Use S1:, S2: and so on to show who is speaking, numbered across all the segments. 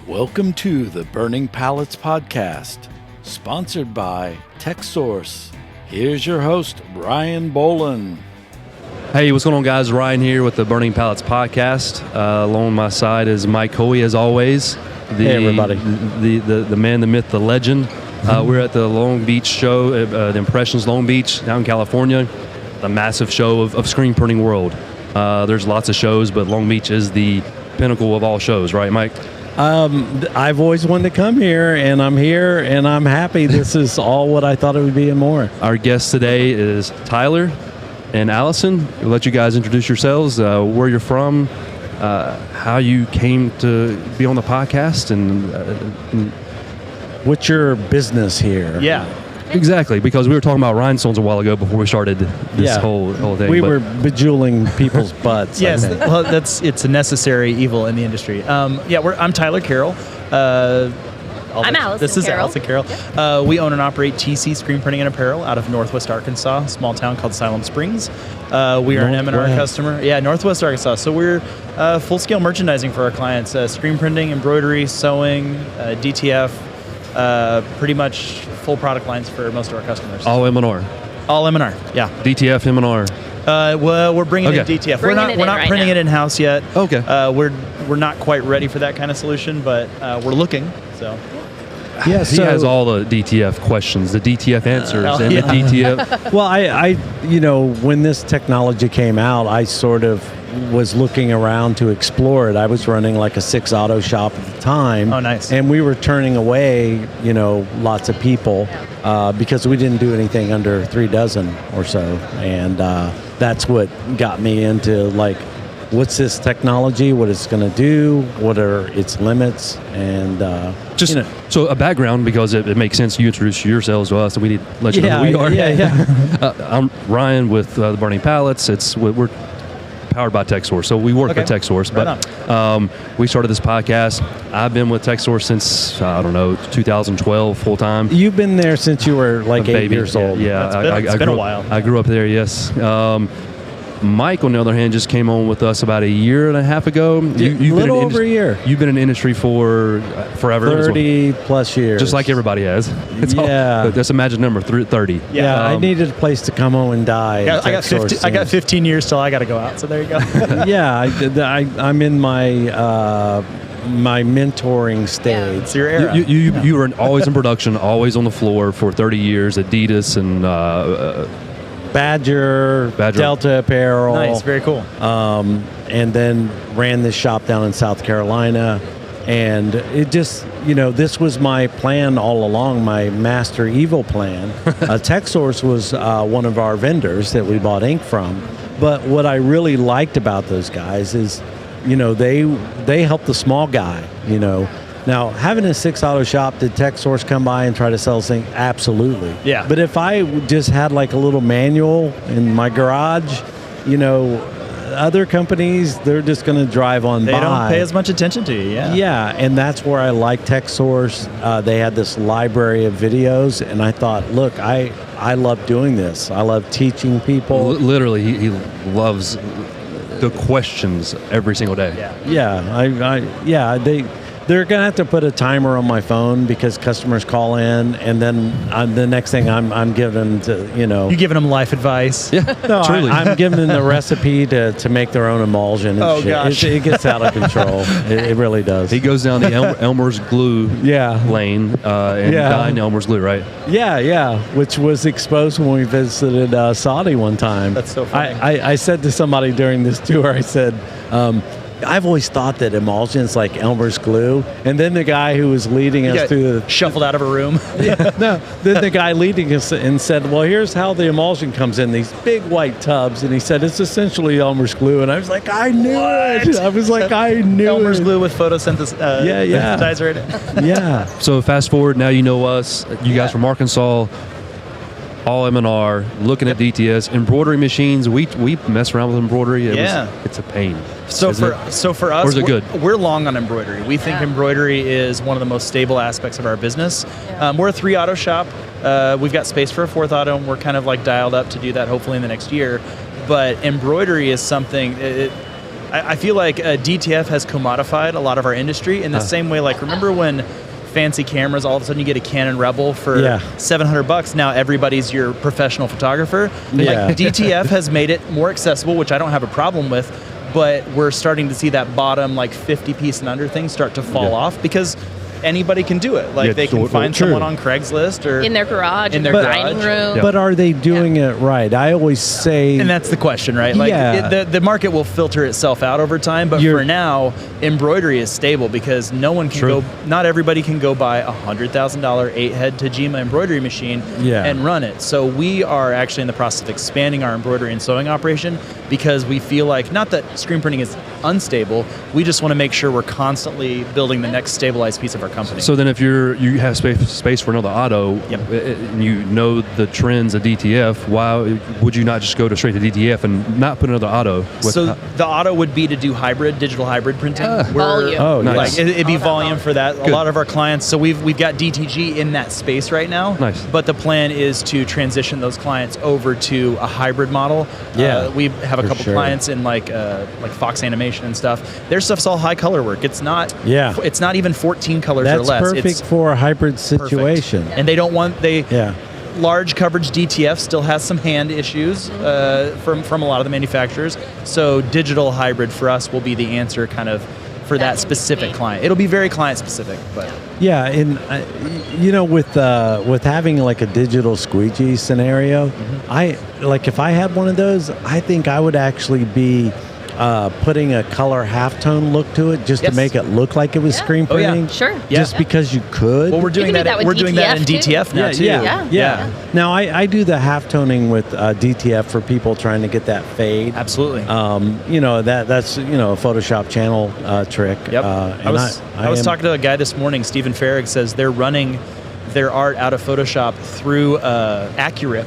S1: Welcome to the Burning Pallets Podcast, sponsored by Texsource. Here's your host, Ryan Boland.
S2: Hey, what's going on, guys? Ryan here with the Burning Pallets Podcast. Along my side is Mike Coey, as always.
S1: Hey, everybody.
S2: The man, the myth, the legend. We're at the Long Beach show, the Impressions Long Beach, down in California. The massive show of screen printing world. There's lots of shows, but Long Beach is the pinnacle of all shows, right, Mike?
S3: I've always wanted to come here, and I'm here, and I'm happy. This is all what I thought it would be and more.
S2: Our guest today is Tyler and Allison. We'll let you guys introduce yourselves, where you're from, how you came to be on the podcast, and
S3: what's your business here?
S4: Yeah.
S2: Exactly, because we were talking about rhinestones a while ago before we started this whole thing.
S3: We were bejeweling people's butts.
S4: Yes, well, it's a necessary evil in the industry. I'm Tyler Carroll.
S5: I'm Allison.
S4: This is
S5: Carroll.
S4: Allison Carroll.
S5: Yep.
S4: We own and operate TC Screen Printing and Apparel out of Northwest Arkansas, a small town called Siloam Springs. We are an M&R customer. Yeah, Northwest Arkansas. So we're full-scale merchandising for our clients. Screen printing, embroidery, sewing, DTF, pretty much full product lines for most of our customers.
S2: All M&R.
S4: All M&R, yeah.
S2: DTF, M&R.
S4: Well, we're bringing in DTF. We're not printing it in-house yet.
S2: Okay.
S4: We're not quite ready for that kind of solution, but we're looking. So.
S3: Yeah,
S2: he has all the DTF questions, the DTF answers, and the DTF.
S3: Well, I when this technology came out, I sort of was looking around to explore it. I was running like a 6 auto shop at the time.
S4: Oh, nice.
S3: And we were turning away, lots of people because we didn't do anything under 3 dozen or so. And that's what got me into what's this technology, what it's going to do, what are its limits, and
S2: so a background, because it makes sense you introduce yourselves to us, and we need to let you know who we are.
S3: Yeah.
S2: I'm Ryan with the Burning Pallets. We're powered by Texsource, so we work at Texsource. But we started this podcast. I've been with Texsource since 2012 full time.
S3: You've been there since you were like 8 years old.
S2: Yeah,
S4: it's been a while.
S2: I grew up there. Yes. Mike, on the other hand, just came on with us about a year and a half ago.
S3: You've been over a year.
S2: You've been in the industry for forever.
S3: 30 plus years.
S2: Just like everybody has. That's a magic number, 30.
S3: Yeah, I needed a place to come home and die.
S4: I got 15 years till I got to go out, so there you go.
S3: Yeah, I'm in my my mentoring stage.
S4: It's your era.
S2: You were always in production, always on the floor for 30 years, Adidas and...
S3: Badger, Delta Apparel.
S4: Nice, very cool.
S3: And then ran this shop down in South Carolina. And it just, this was my plan all along, my master evil plan. Texsource was one of our vendors that we bought ink from. But what I really liked about those guys is, they help the small guy, Now, having a 6 auto shop, did Texsource come by and try to sell things? Absolutely.
S4: Yeah.
S3: But if I just had like a little manual in my garage, other companies, they're just going to drive on by.
S4: They don't pay as much attention to you, yeah.
S3: Yeah, and that's where I like Texsource. They had this library of videos, and I thought, look, I love doing this. I love teaching people.
S2: Literally, he loves the questions every single day.
S3: Yeah. They're going to have to put a timer on my phone because customers call in, and then the next thing I'm giving them to,
S4: You're giving them life advice.
S2: Yeah,
S3: no,
S2: truly.
S3: I'm giving them the recipe to make their own emulsion. And shit.
S4: Gosh.
S3: It gets out of control. It really does.
S2: He goes down the Elmer's glue lane and dyeing Elmer's glue, right?
S3: Yeah, which was exposed when we visited Saudi one time.
S4: That's so funny.
S3: I said to somebody during this tour, I said, I've always thought that emulsion's like Elmer's glue, and then the guy who was leading us through the
S4: shuffled out of a room.
S3: then the guy leading us and said, "Well, here's how the emulsion comes in these big white tubs," and he said it's essentially Elmer's glue, and I was like, I knew it. I was like, I knew
S4: Elmer's
S3: it.
S4: glue with synthesizer in it.
S3: Yeah.
S2: So fast forward, now you know us. You guys from Arkansas. All M&R, looking at DTS, embroidery machines. We mess around with embroidery. It's a pain.
S4: So for us,
S2: or is it good?
S4: We're long on embroidery. We think embroidery is one of the most stable aspects of our business. We're a 3 auto shop. We've got space for a 4th auto, and we're kind of like dialed up to do that hopefully in the next year. But embroidery is something. I feel like DTF has commodified a lot of our industry in the same way. Like, remember when fancy cameras, all of a sudden you get a Canon Rebel for $700. Now everybody's your professional photographer.
S3: Yeah.
S4: Like, DTF has made it more accessible, which I don't have a problem with, but we're starting to see that bottom, like 50 piece and under thing start to fall off because anybody can do it. Like, they can find someone on Craigslist or
S5: in their garage, in
S4: their
S5: dining room.
S3: But are they doing it right? I always say,
S4: and that's the question, right? Like, the market will filter itself out over time, but for now, embroidery is stable because no one can go. Not everybody can go buy a $100,000 8-head Tajima embroidery machine and run it. So we are actually in the process of expanding our embroidery and sewing operation because we feel like, not that screen printing is unstable, we just want to make sure we're constantly building the next stabilized piece of our company.
S2: So then if you have space for another auto, and you know the trends of DTF, why would you not just go straight to DTF and not put another auto?
S4: So the auto would be to do digital hybrid printing.
S5: Volume.
S3: Oh, nice.
S4: Like, it'd be volume for that. A lot of our clients, so we've got DTG in that space right now.
S2: Nice.
S4: But the plan is to transition those clients over to a hybrid model. We have a couple clients in like Fox Animation and stuff. Their stuff's all high color work. It's not even 14 colors or less.
S3: That's perfect for a hybrid situation.
S4: Perfect. And they don't want large coverage DTF still has some hand issues from a lot of the manufacturers. So digital hybrid for us will be the answer kind of for that specific client. It'll be very client specific, but
S3: and with having like a digital squeegee scenario, I like if I had one of those, I think I would actually be putting a color halftone look to it just to make it look like it was screen printing.
S5: Sure.
S3: Just because you could.
S4: Well, we're doing that. We're doing that in DTF now too.
S3: Yeah. Now I do the halftoning with DTF for people trying to get that fade.
S4: Absolutely.
S3: That's a Photoshop channel trick.
S4: Yep. I was talking to a guy this morning. Stephen Farrig says they're running their art out of Photoshop through Accurate,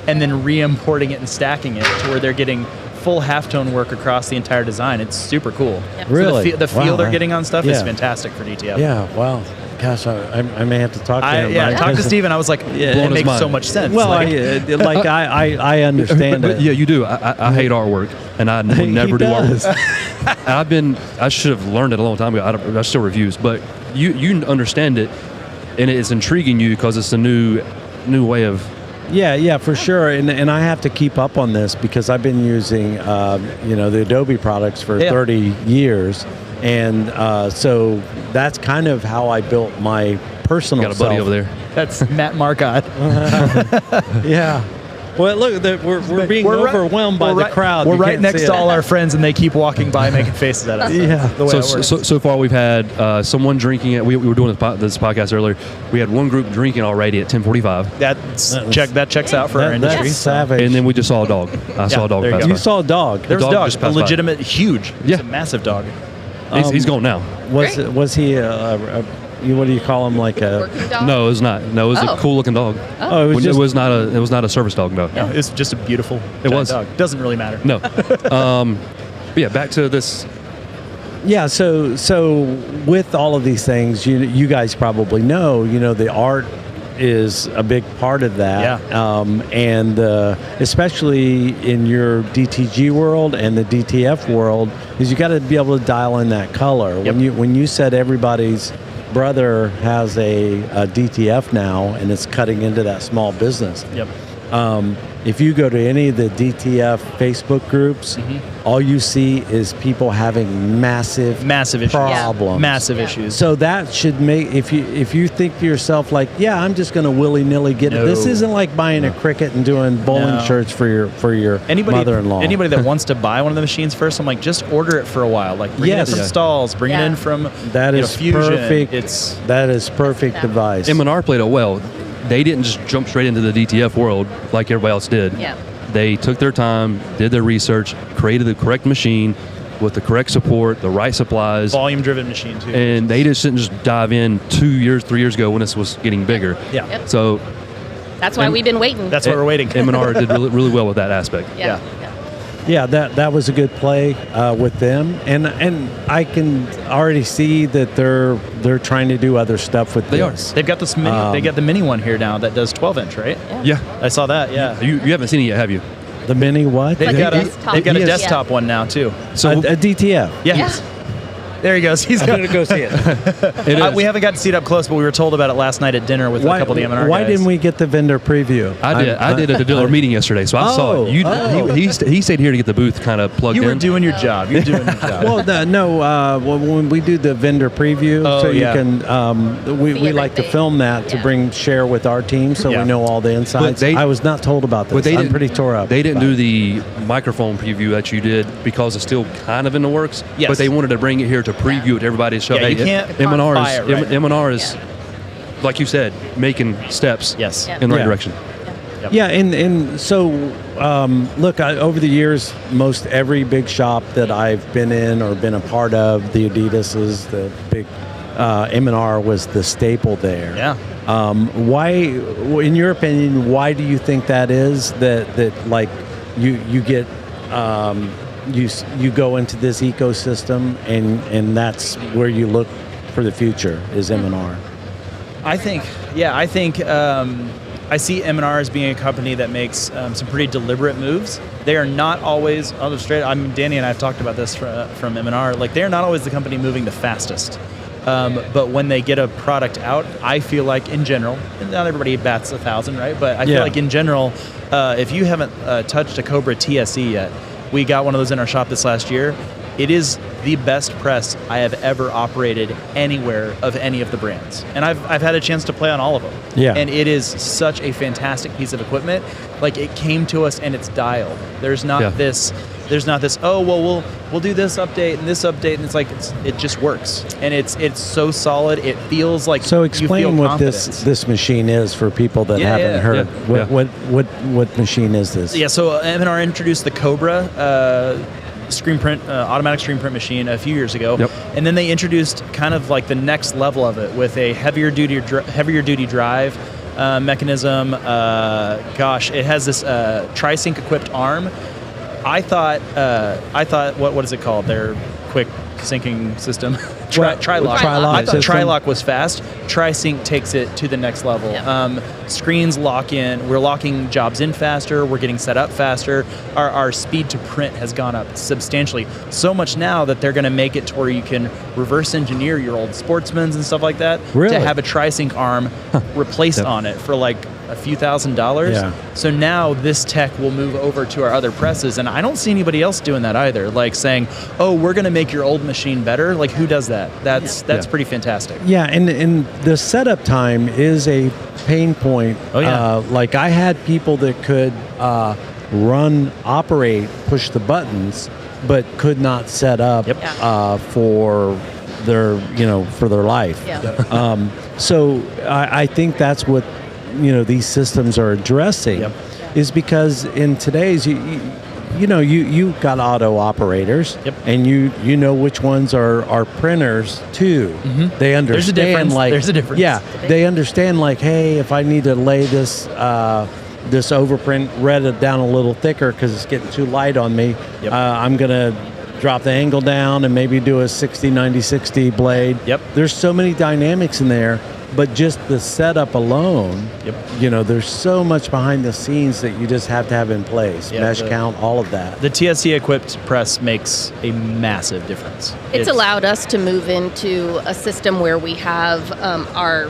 S4: and then re-importing it and stacking it to where they're getting full halftone work across the entire design. It's super cool.
S5: Yep.
S4: So
S3: Really?
S4: the feel they're getting on stuff is fantastic for DTF.
S3: Yeah, wow. Gosh, I may have to talk to him.
S4: I talked to Steven. I was like, it makes so much sense.
S3: Well, I understand
S2: but
S3: it.
S2: yeah, you do. I hate artwork, and I will never do artwork. I should have learned it a long time ago. I still reviews, but you understand it, and it's intriguing you because it's a new way of.
S3: Yeah, for sure. And I have to keep up on this because I've been using, the Adobe products for 30 years. And so that's kind of how I built my personal
S2: Got a buddy over there.
S4: That's Matt Marcotte.
S3: Yeah. Well, look, we're being overwhelmed by the crowd.
S4: We're right next to all our friends, and they keep walking by making faces at us.
S3: Yeah.
S4: The way it works.
S2: So far we've had someone drinking it. We were doing this podcast earlier. We had one group drinking already at 10:45.
S4: That checks out for our industry.
S3: That's savage.
S2: And then we just saw a dog. I saw a dog
S4: there you
S2: pass
S4: go.
S2: by.
S3: You saw a dog.
S4: There was a
S2: dog
S4: dog,
S2: just
S4: a
S2: passed by.
S4: legitimate, huge. It's a massive dog.
S2: He's gone now.
S3: Was he what do you call him? Like a
S5: Working dog?
S2: No, it was not. No, it was a cool looking dog.
S3: Oh,
S2: It was not a service dog. No.
S4: No, it's just a beautiful
S2: was.
S4: dog. Doesn't really matter.
S2: No. But yeah, back to this.
S3: Yeah, so with all of these things, you guys probably know, the art is a big part of that.
S4: Yeah.
S3: And especially in your DTG world and the DTF world, is you got to be able to dial in that color.
S4: Yep.
S3: When you said everybody's brother has a DTF now and it's cutting into that small business.
S4: Yep.
S3: If you go to any of the DTF Facebook groups, all you see is people having massive
S4: issues.
S3: problems.
S4: Massive issues.
S3: So that should make if you think to yourself like, I'm just going to willy-nilly get it. This isn't like buying a Cricut and doing bowling shirts for your mother-in-law.
S4: Anybody that wants to buy one of the machines first, I'm like, just order it for a while. Like, bring it in from stalls, bring it in from
S3: that is
S4: Fusion.
S3: Perfect. That is perfect advice.
S2: M&R played it well. They didn't just jump straight into the DTF world like everybody else did.
S5: Yeah.
S2: They took their time, did their research, created the correct machine with the correct support, the right supplies.
S4: Volume-driven machine, too.
S2: And they just didn't just dive in 2 years, 3 years ago when this was getting bigger.
S4: Yeah.
S5: Yep.
S2: So
S5: that's why we've been waiting.
S4: That's why we're waiting.
S2: M&R did really, really well with that aspect.
S5: Yeah.
S3: Yeah, that was a good play with them, and I can already see that they're trying to do other stuff with this.
S4: They've got this mini. They got the mini one here now that does 12-inch, right?
S2: Yeah.
S4: I saw that. Yeah.
S2: You haven't seen it yet, have you?
S3: The mini what?
S4: They've
S5: Like
S4: got
S5: a
S4: a
S5: desktop.
S4: they've got a
S5: Yeah.
S4: desktop one now too.
S2: So
S3: a DTF.
S4: Yes. There he goes. He's
S3: I'm
S4: got
S3: going to go see it.
S2: it is.
S4: we haven't got to see it up close, but we were told about it last night at dinner with a couple of the M&R
S3: why
S4: guys.
S3: didn't we get the vendor preview?
S2: I did at a dealer meeting yesterday, so I saw it. He stayed here to get the booth kind of plugged
S4: You were
S2: in.
S4: doing your job. You're doing your job.
S3: Well, when we do the vendor preview,
S4: Oh,
S3: so you
S4: yeah.
S3: can, we like to
S5: everything.
S3: film that to
S5: Yeah.
S3: share with our team so
S4: Yeah.
S3: we know all the insights.
S2: they-
S3: I was not told about this.
S2: But they
S3: I'm
S2: didn't-
S3: pretty tore up.
S2: They didn't
S3: about
S2: do
S3: it.
S2: the microphone preview that you did because it's still kind of in the works.
S4: Yes.
S2: But they wanted to bring it here to preview it to everybody to show.
S4: Yeah, you can't
S2: M&R
S4: buy it right now.
S2: M&R is, like you said, making steps
S4: Yes.
S5: Yeah.
S2: in the right
S3: Yeah.
S2: direction.
S3: Yeah, and so look, over the years, most every big shop that I've been in or been a part of, the Adidas's, the big M&R was the staple there.
S4: Yeah.
S3: Why, in your opinion, why do you think that is? That like you get you go into this ecosystem and that's where you look for the future is M&R.
S4: I think I see M&R as being a company that makes some pretty deliberate moves. They are not always, I'll just straight, Danny and I have talked about this from M&R, like they're not always the company moving the fastest. But when they get a product out, I feel like in general, and not everybody bats 1,000, right? But I feel
S3: Yeah.
S4: like in general, if you haven't touched a Cobra TSE yet, we got one of those in our shop this last year. It is the best press I have ever operated anywhere of any of the brands. And I've had a chance to play on all of them.
S3: Yeah.
S4: And it is such a fantastic piece of equipment. Like it came to us and it's dialed. There's not
S2: Yeah.
S4: this, oh well we'll do this update and it's like it just works. And it's so solid. It feels like
S3: So
S4: you
S3: explain
S4: feel
S3: what
S4: confidence.
S3: this machine is for people that
S4: Yeah,
S3: haven't
S4: yeah.
S3: heard.
S2: Yeah.
S3: What machine is this?
S4: Yeah, so M&R introduced the Cobra screen print, automatic screen print machine a few years ago,
S2: Yep.
S4: and then they introduced kind of like the next level of it with a heavier duty drive mechanism. It has this tri-sync equipped arm. I thought what is it called? Their quick syncing system. Tri-lock.
S3: Tri-lock
S4: I thought
S3: system.
S4: Tri-lock was fast. Tri-sync takes it to the next level.
S5: Yeah.
S4: Screens lock in. We're locking jobs in faster. We're getting set up faster. Our speed to print has gone up substantially. So much now that they're going to make it to where you can reverse engineer your old Sportsmans and stuff like that
S3: Really?
S4: to have a tri-sync arm replaced
S2: Yep.
S4: on it for like a few $1,000s.
S3: Yeah.
S4: So now this tech will move over to our other presses, and I don't see anybody else doing that either. Like saying, "Oh, we're going to make your old machine better." Like who does that? That's
S2: Yeah.
S4: pretty fantastic.
S3: Yeah, and the setup time is a pain point.
S4: Oh, yeah.
S3: Like I had people that could operate, push the buttons, but could not set up
S4: Yep.
S3: for their life.
S5: Yeah.
S3: So I think that's what these systems are addressing,
S4: Yep.
S3: is because in today's you got auto operators,
S4: Yep.
S3: and you know which ones are printers too. They understand
S4: difference.
S3: like
S4: There's a difference.
S3: Yeah, they understand like, hey, if I need to lay this overprint red it down a little thicker because it's getting too light on me,
S4: Yep.
S3: I'm gonna drop the angle down and maybe do a 60-90-60 blade.
S4: Yep.
S3: There's so many dynamics in there, but just the setup alone,
S4: Yep.
S3: there's so much behind the scenes that you just have to have in place.
S4: Yeah,
S3: Mesh count, all of that.
S4: The TSC equipped press makes a massive difference.
S5: It's allowed us to move into a system where we have our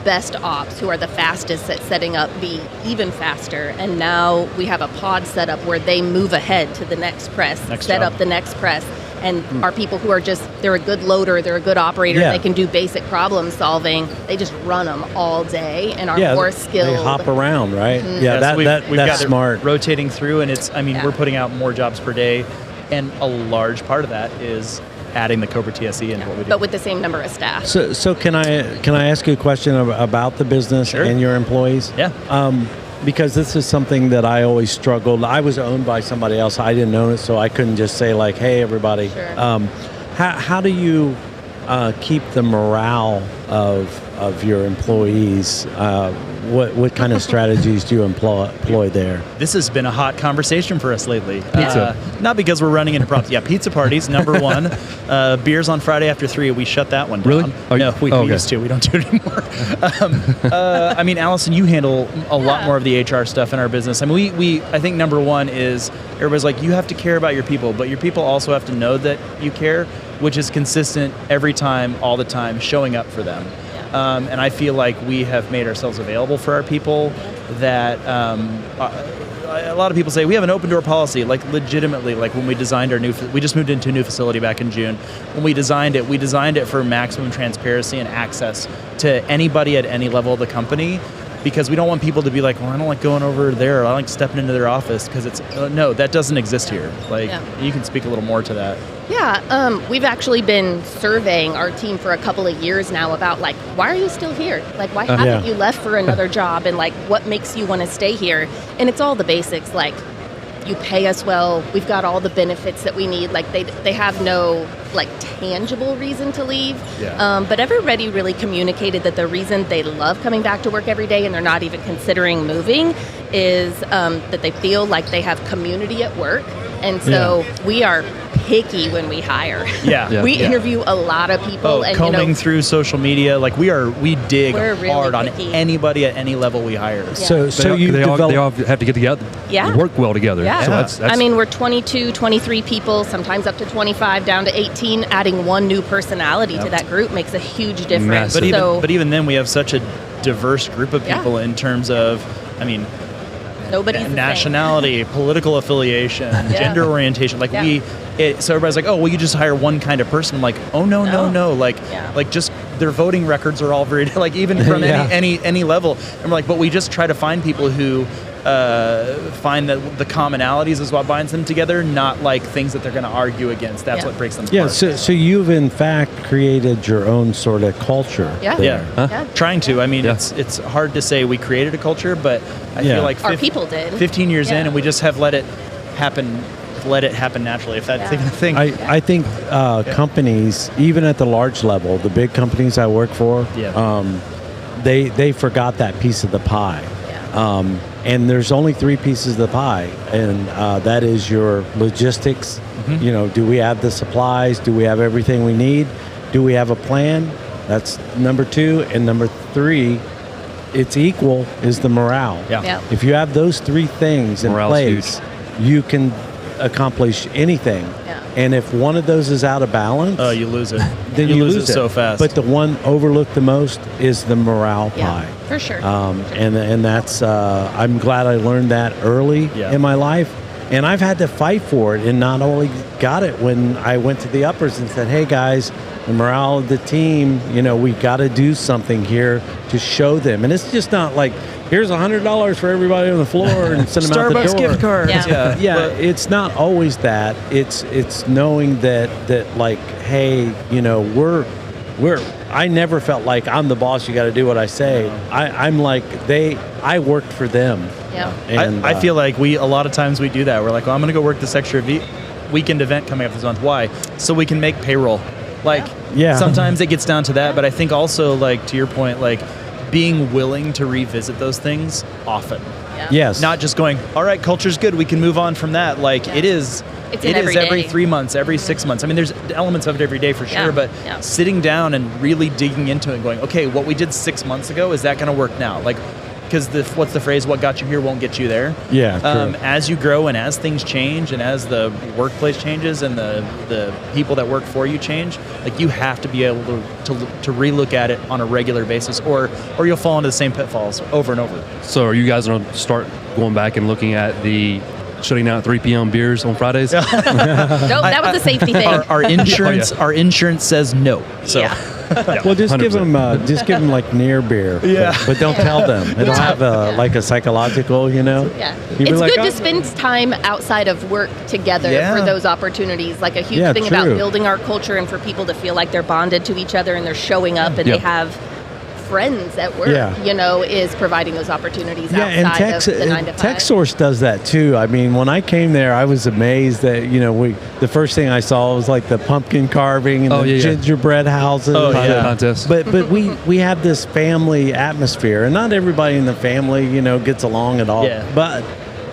S5: best ops, who are the fastest at setting up, be even faster. And now we have a pod setup where they move ahead to the next press,
S4: Next
S5: set
S4: job.
S5: up the next press. And our people who are they're a good loader, they're a good operator,
S3: Yeah.
S5: they can do basic problem solving. They just run them all day and are
S3: Yeah,
S5: more
S3: they
S5: skilled.
S3: hop around, right? Yeah,
S4: Yes, we've
S3: that's
S4: got
S3: smart.
S4: it rotating through, and
S5: Yeah.
S4: we're putting out more jobs per day, and a large part of that is adding the Cobra TSE into what we do.
S5: But with the same number of staff.
S3: So can I ask you a question about the business
S4: Sure.
S3: and your employees?
S4: Yeah.
S3: Because this is something that I always struggled. I was owned by somebody else. I didn't own it, so I couldn't just say like, "Hey, everybody."
S5: Sure.
S3: How do you keep the morale of your employees, what kind of strategies do you employ there?
S4: This has been a hot conversation for us lately.
S2: Pizza.
S4: Not because we're running into problems. Yeah, pizza parties, number one. Beers on Friday after 3, we shut that one down.
S2: Really?
S4: No, we used to. We don't do it anymore. I mean, Allison, you handle a lot more of the HR stuff in our business. I mean, I think number one is everybody's like, you have to care about your people, but your people also have to know that you care, which is consistent every time, all the time, showing up for them. And I feel like we have made ourselves available for our people that a lot of people say we have an open door policy, like legitimately, like when we designed we just moved into a new facility back in June. When we designed it for maximum transparency and access to anybody at any level of the company, because we don't want people to be like, well, I don't like going over there, I like stepping into their office, because it's, no, that doesn't exist here. Like, you can speak a little more to that.
S5: Yeah, we've actually been surveying our team for a couple of years now about, like, why are you still here? Like, why haven't you left for another job? And, like, what makes you want to stay here? And it's all the basics, like, you pay us well, we've got all the benefits that we need. Like, they have no, like, tangible reason to leave. But everybody really communicated that the reason they love coming back to work every day and they're not even considering moving is that they feel like they have community at work. And so we are picky when we hire. We interview a lot of people. And
S4: combing through social media, like we dig
S5: really
S4: hard on
S5: picky.
S4: Anybody at any level we hire.
S3: So
S2: they all have to get together, work well together.
S5: Yeah.
S2: So that's
S5: I mean, we're 22, 23 people, sometimes up to 25, down to 18. Adding one new personality to that group makes a huge difference.
S4: But even then, we have such a diverse group of people in terms of, I mean,
S5: nobody's
S4: nationality, political affiliation, gender orientation. Like so everybody's like, oh, well, you just hire one kind of person. I'm like, oh no. Like just their voting records are all very like even from any level. And we're like, but we just try to find people who find that the commonalities is what binds them together, not like things that they're going to argue against. That's what breaks them apart.
S3: So you've in fact created your own sort of culture.
S4: Trying to. I mean, it's hard to say we created a culture, but I feel like
S5: our people did.
S4: 15 years in, and we just have let it happen naturally, if that's even a thing.
S3: I think companies, even at the large level, the big companies I work for, they forgot that piece of the pie. And there's only 3 pieces of the pie, and that is your logistics. You know, do we have the supplies? Do we have everything we need? Do we have a plan? That's number 2. And number 3, it's equal, is the morale. If you have those 3 things in place, you can accomplish anything. And if one of those is out of balance,
S4: you lose it.
S3: Then you lose it
S4: so fast.
S3: But the one overlooked the most is the morale pie.
S5: For sure.
S3: And that's I'm glad I learned that early in my life, and I've had to fight for it, and not only got it when I went to the uppers and said, hey guys, the morale of the team, you know, we got to do something here to show them. And it's just not like, here's $100 for everybody on the floor and send them out the door.
S4: Starbucks gift cards.
S3: It's not always that. It's knowing that like, hey, you know, I never felt like I'm the boss, you got to do what I say. I'm like, I worked for them. And
S4: I feel like a lot of times we do that. We're like, well, I'm going to go work this extra weekend event coming up this month. Why? So we can make payroll. Like, sometimes it gets down to that, but I think also, like, to your point, like, being willing to revisit those things often.
S3: Yes.
S4: Not just going, all right, culture's good, we can move on from that. Like, it is every 3 months, every 6 months. I mean, there's elements of it every day for sure, but sitting down and really digging into it and going, okay, what we did 6 months ago, is that going to work now? Like, because what's the phrase, what got you here won't get you there. As you grow and as things change and as the workplace changes and the people that work for you change, like, you have to be able to relook at it on a regular basis, or you'll fall into the same pitfalls over and over.
S2: So are you guys going to start going back and looking at the shutting down at 3 p.m. beers on Fridays?
S5: Nope, that was a safety thing.
S4: Our insurance says no. So.
S3: Well, just 100%. give them like near beer, but don't tell them. It'll have like a psychological, you know.
S5: It's like, good to spend time outside of work together for those opportunities. Like, a huge thing about building our culture and for people to feel like they're bonded to each other and they're showing up and they have friends at work, is providing those opportunities outside of the 9 to 5.
S3: Texsource does that too. I mean, when I came there, I was amazed that, the first thing I saw was like the pumpkin carving and gingerbread houses.
S2: Contest.
S3: But we have this family atmosphere, and not everybody in the family, gets along at all.
S4: Yeah.
S3: But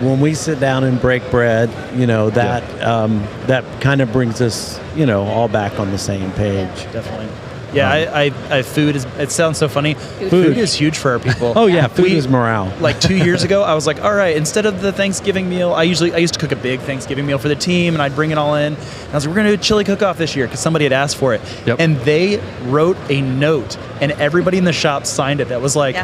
S3: when we sit down and break bread, that kind of brings us, all back on the same page.
S4: Definitely. Yeah, I food is. It sounds so funny. Food is huge for our people.
S3: Oh yeah, food is morale.
S4: Like 2 years ago, I was like, all right, instead of the Thanksgiving meal, I used to cook a big Thanksgiving meal for the team, and I'd bring it all in. And I was like, we're gonna do a chili cook-off this year because somebody had asked for it, and they wrote a note, and everybody in the shop signed it. That was like,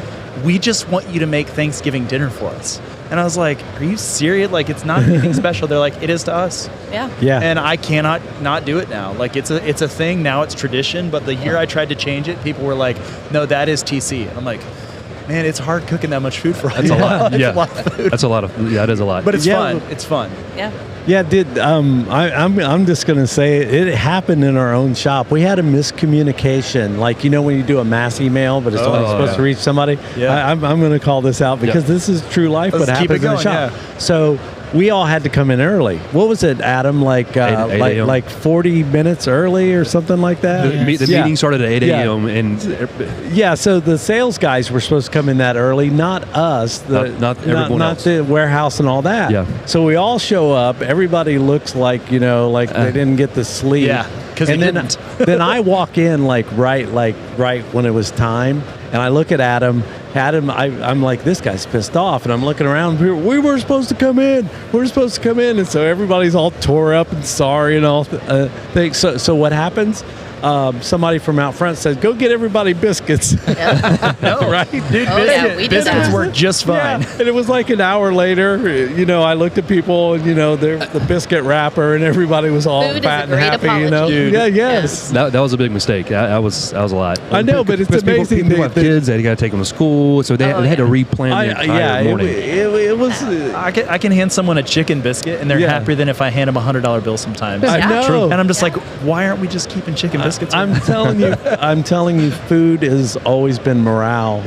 S4: we just want you to make Thanksgiving dinner for us. And I was like, are you serious? Like, it's not anything special. They're like, it is to us.
S3: Yeah.
S4: And I cannot not do it now. Like, it's a thing now. It's tradition. But the year I tried to change it, people were like, no, that is TC. And I'm like, man, it's hard cooking that much food for us.
S2: That's a lot.
S4: It's a lot of food.
S2: That's a lot of. Yeah, it is a lot.
S4: But it's fun. It's fun.
S5: Yeah.
S3: Yeah, I'm just going to say it happened in our own shop. We had a miscommunication. Like, when you do a mass email, but it's only supposed to reach somebody.
S4: Yeah.
S3: I'm going to call this out because this is true life.
S4: Let's
S3: what
S4: keep
S3: happens
S4: it
S3: in the
S4: going,
S3: shop. So we all had to come in early. What was it, Adam? Like
S2: 8
S3: 40 minutes early or something like that?
S2: The meeting started at 8 a.m. and
S3: so the sales guys were supposed to come in that early, not us,
S2: not everyone else.
S3: the warehouse and all that.
S2: Yeah.
S3: So we all show up. Everybody looks like they didn't get the sleep.
S4: Yeah, because
S3: and then then I walk in right when it was time, and I look at Adam. I'm like, this guy's pissed off, and I'm looking around. We were supposed to come in. And so everybody's all tore up and sorry and all things. So what happens? Somebody from out front says, "Go get everybody biscuits."
S4: No, right, dude. Biscuits work just fine.
S3: Yeah. And it was like an hour later. I looked at people, and the biscuit wrapper, and everybody was all
S5: Food
S3: fat
S5: is a
S3: and
S5: great
S3: happy.
S5: apology.
S4: Dude.
S3: Yeah, yes.
S2: that was a big mistake. That was a lot.
S3: I know, but it's amazing.
S2: People have kids. They got to take them to school, so they had to replan the entire morning.
S3: It was.
S4: I can hand someone a chicken biscuit, and they're happier than if I hand them a $100 bill sometimes.
S3: I know.
S4: True. And I'm just like, why aren't we just keeping chicken biscuits?
S3: I'm telling you, food has always been morale.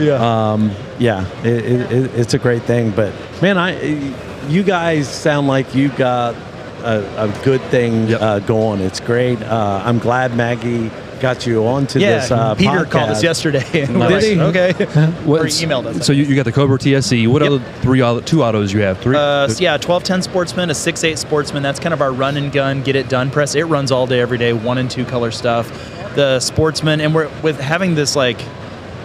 S3: It's a great thing. But man, you guys sound like you got a good thing going. It's great. I'm glad Maggie got you onto this
S4: Peter
S3: podcast.
S4: called us yesterday. And
S3: Did he?
S4: Okay.
S2: Well,
S4: Or he emailed us.
S2: So you got the Cobra TSC. What other two autos you have?
S4: 1210 Sportsman, a 6.8 Sportsman. That's kind of our run and gun, get it done press. It runs all day, every day, 1 and 2 color stuff. The Sportsman, and we're with having this like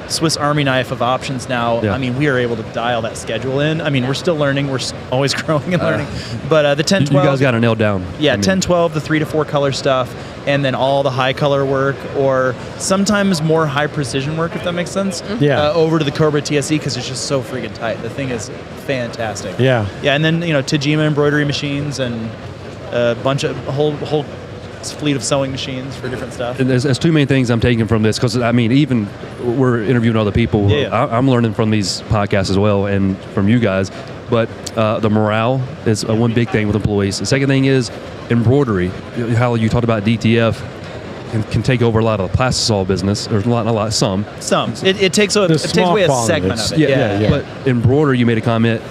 S4: Swiss Army knife of options now.
S2: Yeah.
S4: I mean, we are able to dial that schedule in. I mean, we're still learning. We're always growing and learning. But the 1012,
S2: you guys got it nailed down.
S4: Yeah, 1012, the 3 to 4 color stuff, and then all the high color work, or sometimes more high precision work, if that makes sense.
S3: Yeah.
S4: Over to the Cobra TSE because it's just so freaking tight. The thing is fantastic.
S3: Yeah.
S4: Yeah, and then Tajima embroidery machines and a whole fleet of sewing machines for different stuff.
S2: And there's two main things I'm taking from this, because I mean, even we're interviewing other people. I'm learning from these podcasts as well, and from you guys. But the morale is one big thing with employees. The second thing is embroidery. How you talked about DTF can take over a lot of the plastisol business. There's some.
S4: It takes away a segment of it.
S2: Yeah. But embroidery, you made a comment.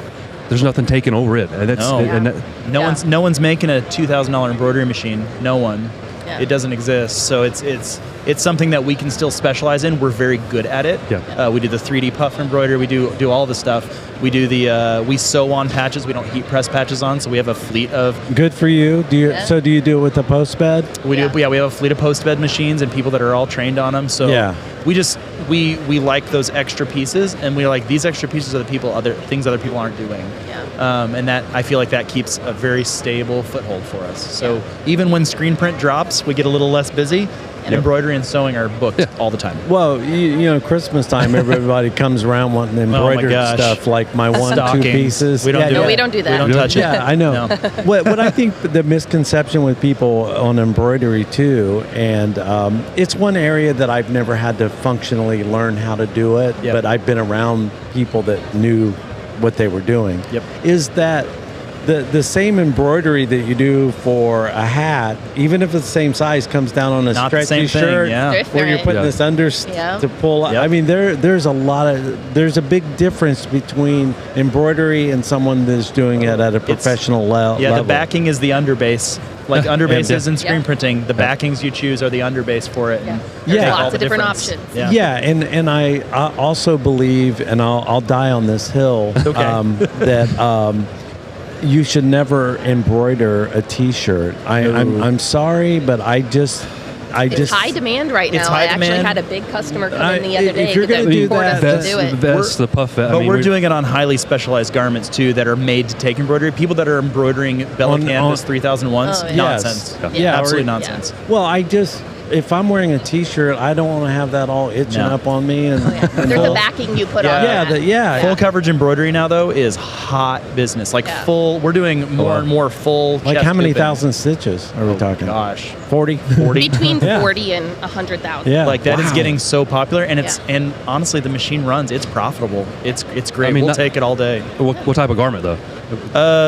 S2: There's nothing taken over it. And that's,
S4: no one's making a $2,000 embroidery machine. No one.
S5: Yeah.
S4: It doesn't exist. So it's something that we can still specialize in. We're very good at it.
S2: Yeah.
S4: We do the 3D puff embroidery. We do all the stuff. We do we sew on patches. We don't heat press patches on. So we have a fleet of.
S3: Good for you. Do you do it with the post bed?
S4: We do. Yeah, we have a fleet of post bed machines and people that are all trained on them. So we like those extra pieces, and we like these extra pieces are other people aren't doing.
S5: Yeah.
S4: And that I feel like that keeps a very stable foothold for us. So even when screen print drops, we get a little less busy. And embroidery and sewing are booked all the time.
S3: Well, Christmas time, everybody comes around wanting embroidered stuff, like my 1-2 pieces.
S4: We don't do that.
S5: We don't do that.
S4: We don't touch it.
S3: Yeah, I know.
S4: No.
S3: What I think the misconception with people on embroidery too, and it's one area that I've never had to functionally learn how to do it, but I've been around people that knew what they were doing, is that the same embroidery that you do for a hat, even if it's the same size, comes down on a
S4: Not the
S3: stretchy
S4: same thing,
S3: shirt
S4: yeah.
S3: where you're putting this under to pull out.
S4: Yep.
S3: I mean, there's a big difference between embroidery and someone that's doing it at a professional level.
S4: Yeah, the backing is the underbase. Like underbases in screen printing, the backings you choose are the underbase for it.
S5: There's
S3: Yeah.
S5: lots
S4: all
S5: of
S4: the
S5: different
S4: difference.
S5: options.
S3: Yeah, and I also believe, and I'll die on this hill, that you should never embroider a T-shirt. I'm sorry, but
S5: It's high demand right
S4: It's
S5: now.
S4: high
S5: I actually
S4: demand.
S5: had a big customer come in the other day
S3: if you're gonna do
S5: for us
S3: that,
S5: to do it.
S2: That's the puff.
S4: But we're doing it on highly specialized garments too that are made to take embroidery. People that are embroidering Bella
S3: On-
S4: Canvas
S3: on-
S4: 3001s,
S5: Oh, yeah.
S4: nonsense.
S3: Yeah,
S4: Absolutely
S3: or-
S4: nonsense.
S3: Well, if I'm wearing a T-shirt, I don't want to have that all itching
S4: No.
S3: up on me. And, and
S5: There's
S3: all-
S5: a backing you put
S4: Yeah.
S5: on. that.
S4: Full coverage embroidery now though is hot business. Like full, we're doing more and more full.
S3: Like
S4: chest
S3: how many
S4: open.
S3: thousand stitches are we talking?
S4: Gosh,
S3: 40?
S4: 40.
S5: Between
S3: Yeah.
S5: 40 and 100,000.
S3: Yeah.
S4: Like that is
S3: Wow.
S4: getting so popular, and it's
S5: Yeah.
S4: and honestly the machine runs. It's profitable. It's great.
S2: I mean,
S4: we'll
S2: not-
S4: take it all day.
S2: What type of garment though?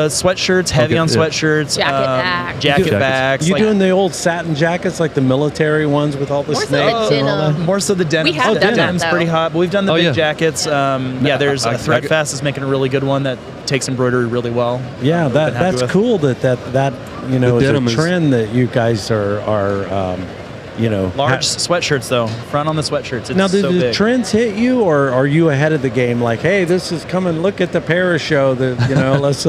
S4: Sweatshirts, heavy
S2: Okay,
S4: on
S2: yeah.
S4: sweatshirts,
S5: Jacket backs.
S4: jacket
S2: Jackets.
S4: backs.
S3: You
S4: like-
S3: doing the old satin jackets, like the military ones with all the
S5: More so
S3: snakes
S5: the
S3: and all that?
S5: denim.
S4: More so the denim.
S5: We have
S4: the
S5: done that,
S4: denim's
S5: though.
S4: pretty hot, but we've done the
S2: Oh,
S4: big
S2: yeah.
S4: jackets. There's
S2: I-
S4: Threadfast is making a really good one that takes embroidery really well.
S3: Yeah,
S4: Been happy
S3: that's
S4: with.
S3: cool that you know
S2: The
S3: is
S2: denim
S3: a
S2: is-
S3: trend that you guys are
S4: Large sweatshirts though, front on the sweatshirts. It's
S3: Now, do
S4: so
S3: the
S4: big.
S3: trends hit you, or are you ahead of the game? Like, hey, this is coming. Look at the Paris show. That let's.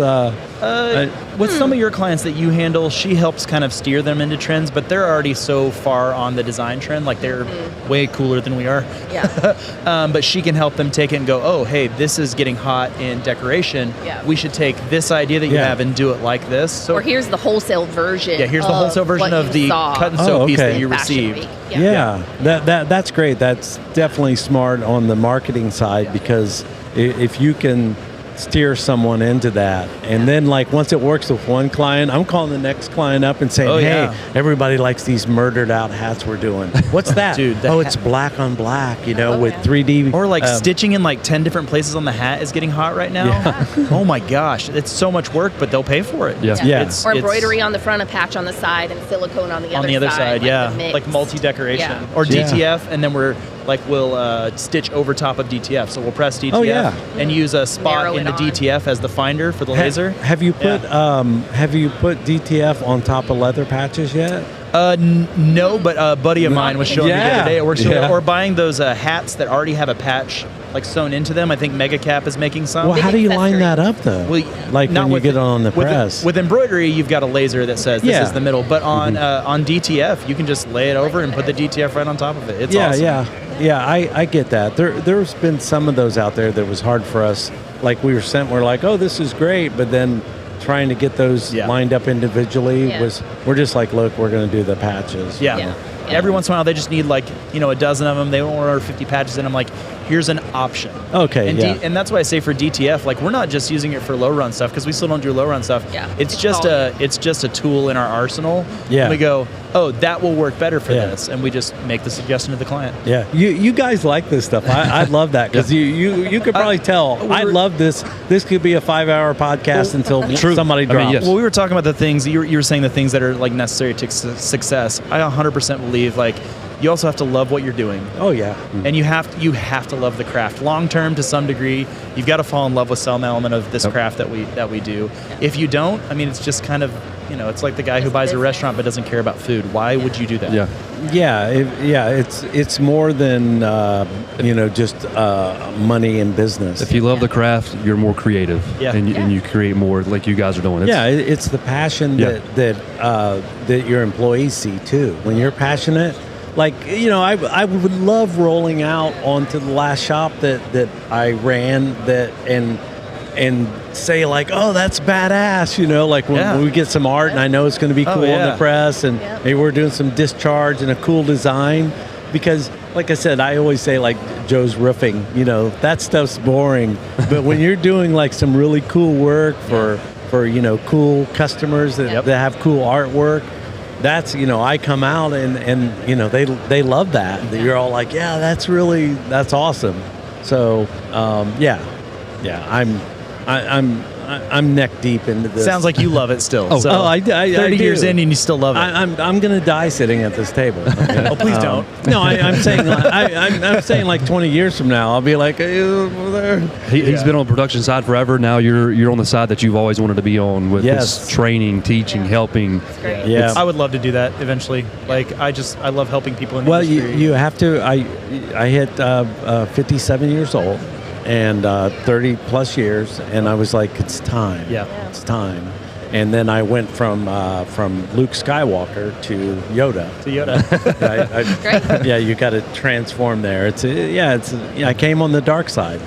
S4: With some of your clients that you handle, she helps kind of steer them into trends, but they're already so far on the design trend, like they're way cooler than we are.
S5: Yeah.
S4: But she can help them take it and go, oh, hey, this is getting hot in decoration.
S5: Yeah.
S4: We should take this idea that you
S3: Yeah.
S4: have and do it like this. So
S5: Or here's the wholesale version.
S4: yeah, here's the wholesale version
S5: what
S4: of
S5: you
S4: the
S5: saw.
S4: cut and sew
S3: Oh,
S4: piece
S3: okay.
S4: that you
S5: Fashion
S4: received.
S5: Week.
S3: Yeah, that's great. That's definitely smart on the marketing side because if you can steer someone into that, and then like once it works with one client, I'm calling the next client up and saying,
S4: Oh,
S3: "Hey,
S4: yeah.
S3: everybody likes these murdered out hats we're doing. What's that?
S4: Dude, the
S3: oh,
S4: hat-
S3: it's black on black,
S5: Oh,
S3: with
S5: yeah.
S3: 3D
S4: Or like stitching in like 10 different places on the hat is getting hot right now. Oh my gosh, it's so much work, but they'll pay for it.
S2: Yeah.
S3: Yeah.
S4: It's,
S5: Or
S4: it's
S5: embroidery on the front, a patch on the side, and silicone on the
S4: on the other side,
S5: like
S4: yeah,
S5: the mix.
S4: like multi-decoration.
S5: Yeah.
S4: Or
S3: Yeah.
S4: DTF, and then we'll stitch over top of DTF. So we'll press DTF
S3: yeah.
S4: and use a spot
S5: Narrow
S4: in
S5: it
S4: the
S5: on.
S4: DTF as the finder for the laser.
S3: Have you put DTF on top of leather patches yet?
S4: No, but a buddy of mine was showing me the
S3: Yeah.
S4: other day. It works
S3: Yeah.
S4: or buying those hats that already have a patch like sewn into them. I think MegaCap is making some.
S3: Well,
S5: Big
S3: how do you line
S5: accessory.
S3: that up though?
S4: Well,
S3: like
S4: not
S3: when you
S4: with
S3: get
S4: the-
S3: it on the
S4: with
S3: press.
S4: with embroidery, you've got a laser that says this
S3: Yeah.
S4: is the middle. But on DTF, you can just lay it over and put the DTF right on top of it. It's awesome.
S3: Yeah. I get that. There's been some of those out there that was hard for us. Like we were sent, we're like, oh, this is great, but then trying to get those
S4: Yeah.
S3: lined up individually
S5: Yeah.
S3: we're just like, look, we're going to do the patches.
S4: Yeah.
S5: Yeah.
S4: Every once in a while, they just need like a dozen of them. They won't order 50 patches, and I'm like, here's an option.
S3: Okay,
S4: And
S3: yeah.
S4: and that's why I say for DTF, like we're not just using it for low run stuff because we still don't do low run stuff.
S5: Yeah,
S4: It's
S5: it's
S4: just
S5: volume.
S4: it's just a tool in our arsenal.
S3: Yeah.
S4: And we go, oh, that will work better for
S3: Yeah.
S4: this, and we just make the suggestion to the client.
S3: Yeah, you guys like this stuff. I love that because you could probably tell. I love this. This could be a 5-hour podcast until somebody drops.
S2: yes.
S4: Well, we were talking about the things you were saying, the things that are like necessary to success. I 100% believe like you also have to love what you're doing.
S3: Oh yeah.
S4: And you have to love the craft long term to some degree. You've got to fall in love with some element of this craft that we do. If you don't, I mean, it's just kind of it's like the guy who buys a restaurant but doesn't care about food. Why would you do that?
S2: Yeah.
S3: It's more than just money and business.
S2: If you love the craft, you're more creative.
S4: Yeah.
S2: And you create more like you guys are doing.
S3: It's the passion
S2: Yeah.
S3: that your employees see too. When you're passionate, like I would love rolling out onto the last shop that I ran and say like, oh, that's badass, like when we get some art and I know it's going to be cool on the press and maybe we're doing some discharge and a cool design, because like I said, I always say like Joe's roofing, that stuff's boring, but when you're doing like some really cool work for cool customers that have cool artwork, that's I come out and they love that. You're all like, yeah, that's awesome. So I'm I'm neck deep into this.
S4: Sounds like you love it still.
S2: Oh,
S4: so
S3: I
S4: 30
S3: do.
S4: years in and you still love it.
S3: I'm gonna die sitting at this table. Okay?
S4: Oh, please don't.
S3: No, I'm saying I'm saying like 20 years from now, I'll be like, hey, over there.
S2: He's been on the production side forever. Now you're on the side that you've always wanted to be on with
S3: Yes.
S2: this training, teaching, helping.
S5: Great.
S3: Yeah.
S4: I would love to do that eventually. Like I love helping people in the
S3: Well,
S4: industry.
S3: you have to. I hit 57 years old and 30 plus years, and I was like, it's time.
S4: Yeah.
S3: It's time. And then I went from Luke Skywalker to Yoda.
S4: To Yoda.
S5: Great.
S3: Yeah, you got to transform there. I came on the dark side.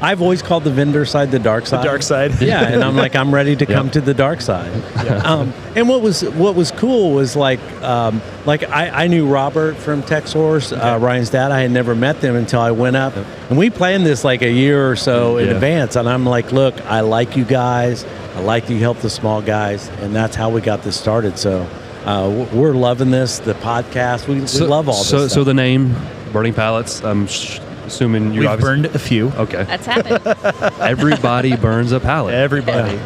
S3: I've always called the vendor side the dark side.
S4: The dark side.
S3: Yeah, and I'm like, I'm ready to come
S2: Yep.
S3: to the dark side.
S4: Yeah.
S3: And what was cool was like I knew Robert from Texsource, Ryan's dad. I had never met them until I went up, and we planned this like a year or so in
S2: Yeah.
S3: advance. And I'm like, look, I like you guys. I like that you help the small guys, and that's how we got this started. So we're loving this, the podcast. We love all this
S2: So
S3: stuff.
S2: the name Burning Pallets. I'm assuming you
S4: We've
S2: obviously
S4: burned a few.
S2: Okay.
S5: That's happened.
S2: Everybody burns a pallet.
S4: Everybody.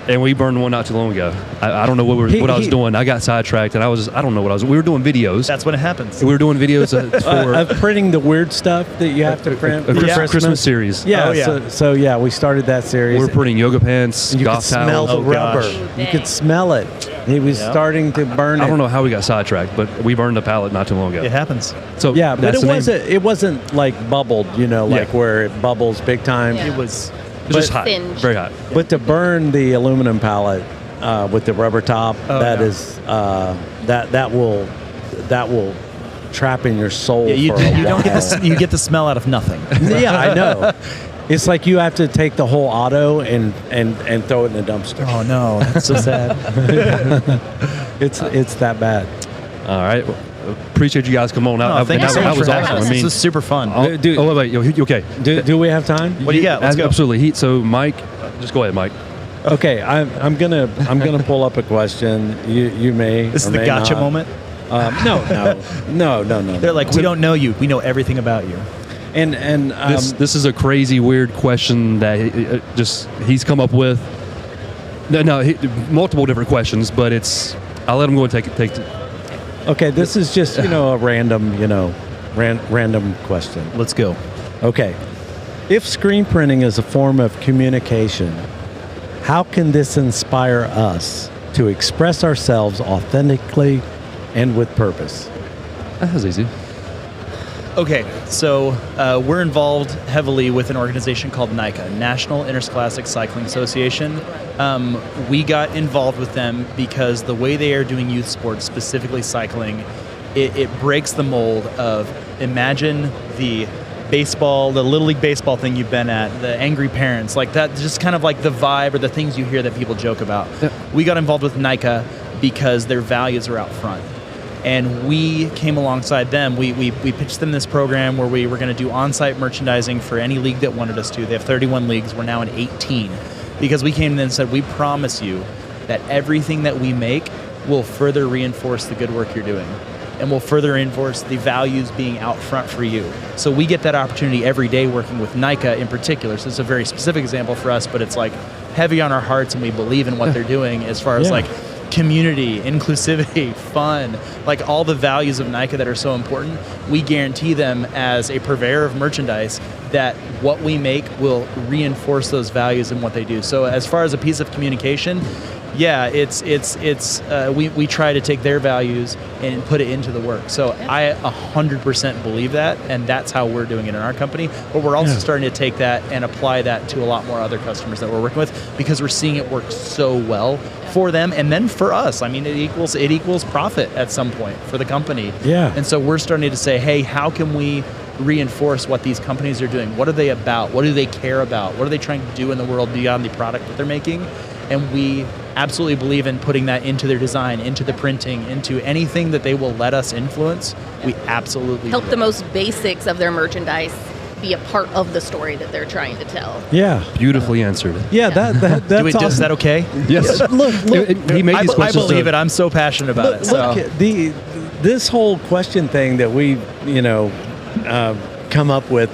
S2: And we burned one not too long ago. I don't know what I was doing. I got sidetracked, and I don't know what I was. We were doing videos.
S4: That's when it happens.
S2: We were doing videos for
S3: of printing the weird stuff that you have to print
S2: a
S3: for
S2: Christmas series.
S3: Yeah,
S4: Oh, yeah.
S3: So yeah, we started that series.
S2: We were printing yoga pants,
S3: And you could
S2: golf
S3: smell
S2: towels.
S3: the
S4: Oh,
S3: rubber.
S4: gosh.
S3: You could smell it. He was
S4: Yep.
S3: starting to burn it.
S2: I don't know how we got sidetracked, but we burned a pallet not too long ago.
S4: It happens.
S2: So
S3: Yeah, but
S2: that's
S3: it wasn't like bubbled, like
S2: Yeah.
S3: where it bubbles big time.
S5: Yeah.
S4: It was.
S2: It was just hot,
S5: Singed.
S2: very hot.
S3: But to burn the aluminum pallet with the rubber top,
S4: Oh,
S3: that
S4: yeah.
S3: is that will trap in your soul.
S4: Yeah, you
S3: for a
S4: don't get
S3: while.
S4: you get the smell out of nothing.
S3: Yeah, I know. It's like you have to take the whole auto and throw it in the dumpster.
S4: Oh no, that's so sad.
S3: It's that bad.
S2: All right. Well, appreciate you guys coming on.
S4: No, thank you so
S2: that
S4: much
S2: was
S4: for
S2: awesome.
S4: having us.
S2: I mean,
S4: This is super fun.
S3: Dude.
S2: oh wait, you okay?
S3: Do we have time?
S4: What do you got? Let's go.
S2: Absolutely. So Mike, just go ahead, Mike.
S3: Okay, I'm gonna pull up a question. You may.
S4: This
S3: or
S4: is the
S3: may
S4: gotcha
S3: not.
S4: moment.
S3: No.
S4: They're like, we don't know you. We know everything about you.
S3: And
S2: This is a crazy, weird question that he's come up with. Multiple different questions, but I'll let him go and take it.
S3: okay, this is just a random random question.
S4: Let's go.
S3: Okay, if screen printing is a form of communication, how can this inspire us to express ourselves authentically and with purpose?
S2: That was easy.
S4: Okay, so we're involved heavily with an organization called NICA, National Interscholastic Cycling Association. We got involved with them because the way they are doing youth sports, specifically cycling, it breaks the mold of, imagine the Little League Baseball thing you've been at, the angry parents, like that, just kind of like the vibe or the things you hear that people joke about.
S2: Yeah.
S4: We got involved with NICA because their values are out front. And we came alongside them. We pitched them this program where we were going to do on-site merchandising for any league that wanted us to. They have 31 leagues. We're now in 18. Because we came in and said, we promise you that everything that we make will further reinforce the good work you're doing and will further reinforce the values being out front for you. So we get that opportunity every day working with NICA in particular. So it's a very specific example for us, but it's like heavy on our hearts and we believe in what they're doing as far as like community, inclusivity, fun, like all the values of NICA that are so important. We guarantee them as a purveyor of merchandise that what we make will reinforce those values in what they do. So as far as a piece of communication, yeah, we try to take their values and put it into the work. So I 100% believe that, and that's how we're doing it in our company. But we're also starting to take that and apply that to a lot more other customers that we're working with because we're seeing it work so well for them and then for us. I mean, it equals profit at some point for the company.
S3: Yeah.
S4: And so we're starting to say, hey, how can we reinforce what these companies are doing? What are they about? What do they care about? What are they trying to do in the world beyond the product that they're making? And we absolutely believe in putting that into their design, into the printing, into anything that they will let us influence. We absolutely
S5: Help
S4: do
S5: the
S4: it.
S5: most basics of their merchandise be a part of the story that they're trying to tell.
S3: Yeah.
S2: Beautifully answered.
S3: Yeah, that's
S4: Is
S3: awesome.
S4: that okay?
S2: Yes.
S3: Look,
S2: He made these
S4: I
S2: questions.
S4: believe it. I'm so passionate about it. So.
S3: Look, this whole question thing that we, come up with,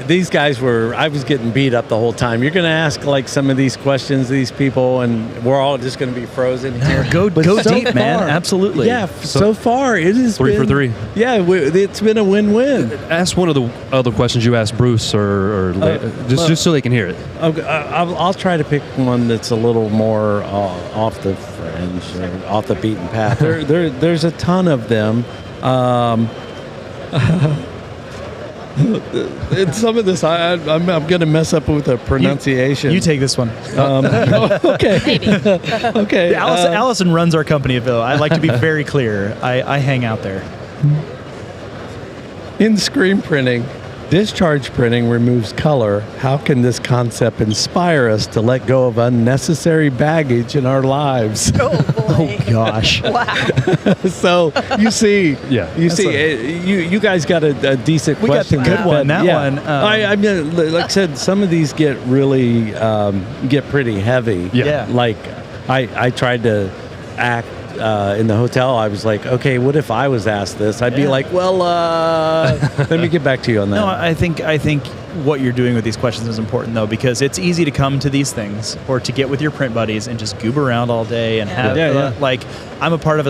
S3: these guys I was getting beat up the whole time. You're going to ask like some of these questions, these people, and we're all just going to be frozen here.
S4: Go
S3: so
S4: deep,
S3: far,
S4: man. Absolutely.
S3: Yeah, so far it has
S2: 3 for 3.
S3: Yeah, it's been a win-win.
S2: Ask one of the other questions you asked Bruce, or just so they can hear it.
S3: I'll try to pick one that's a little more off the fringe, or off the beaten path. There's a ton of them. And some of this, I'm going to mess up with the pronunciation.
S4: You take this one.
S3: Okay.
S5: Maybe.
S3: Okay.
S4: Allison runs our company, Bill. I like to be very clear. I hang out there.
S3: In screen printing, discharge printing removes color. How can this concept inspire us to let go of unnecessary baggage in our lives?
S5: Oh, boy.
S4: Oh, gosh.
S5: Wow.
S3: So you see,
S2: Yeah.
S3: you guys got a decent
S4: We got the
S3: question.
S4: good one. That
S3: yeah.
S4: one.
S3: I mean, like I said, some of these get really get pretty heavy.
S4: Yeah.
S3: Like I tried to act in the hotel. I was like, okay, what if I was asked this? I'd be like, well, let me get back to you on that.
S4: No, I think what you're doing with these questions is important, though, because it's easy to come to these things or to get with your print buddies and just goob around all day and have like, I'm a part of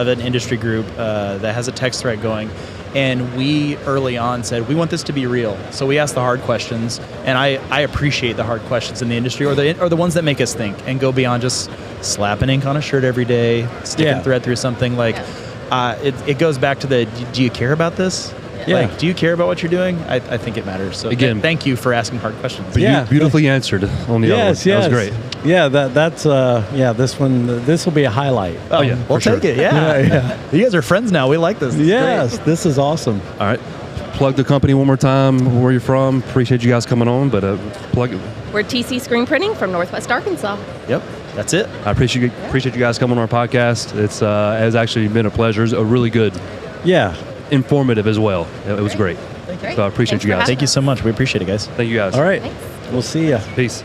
S4: an industry group that has a text thread going, and we early on said we want this to be real, so we ask the hard questions, and I appreciate the hard questions in the industry, or the ones that make us think and go beyond just slapping ink on a shirt every day, sticking thread through something. Like it goes back to do you care about this?
S3: Yeah.
S4: Like, do you care about what you're doing? I think it matters. So
S2: Again,
S4: thank you for asking hard questions.
S2: But you beautifully answered on the other one. That was great.
S3: Yeah, that's this one. This will be a highlight.
S2: Oh, yeah,
S4: we'll
S2: for sure.
S4: take it. Yeah.
S3: Yeah.
S4: You guys are friends now. We like this. This is
S3: Yes,
S4: great.
S3: this is awesome.
S2: All right. Plug the company one more time, where you're from. Appreciate you guys coming on, but plug it.
S5: We're TC Screen Printing from Northwest Arkansas.
S4: Yep. That's it.
S2: I appreciate you guys coming on our podcast. It's has actually been a pleasure. It's a really good, informative as well. It was great.
S5: Great.
S2: So I appreciate
S5: Thanks
S2: you
S5: for
S2: guys.
S4: Thank you so much. We appreciate it, guys.
S2: Thank you guys.
S3: All right,
S5: Thanks.
S3: we'll see you.
S2: Peace.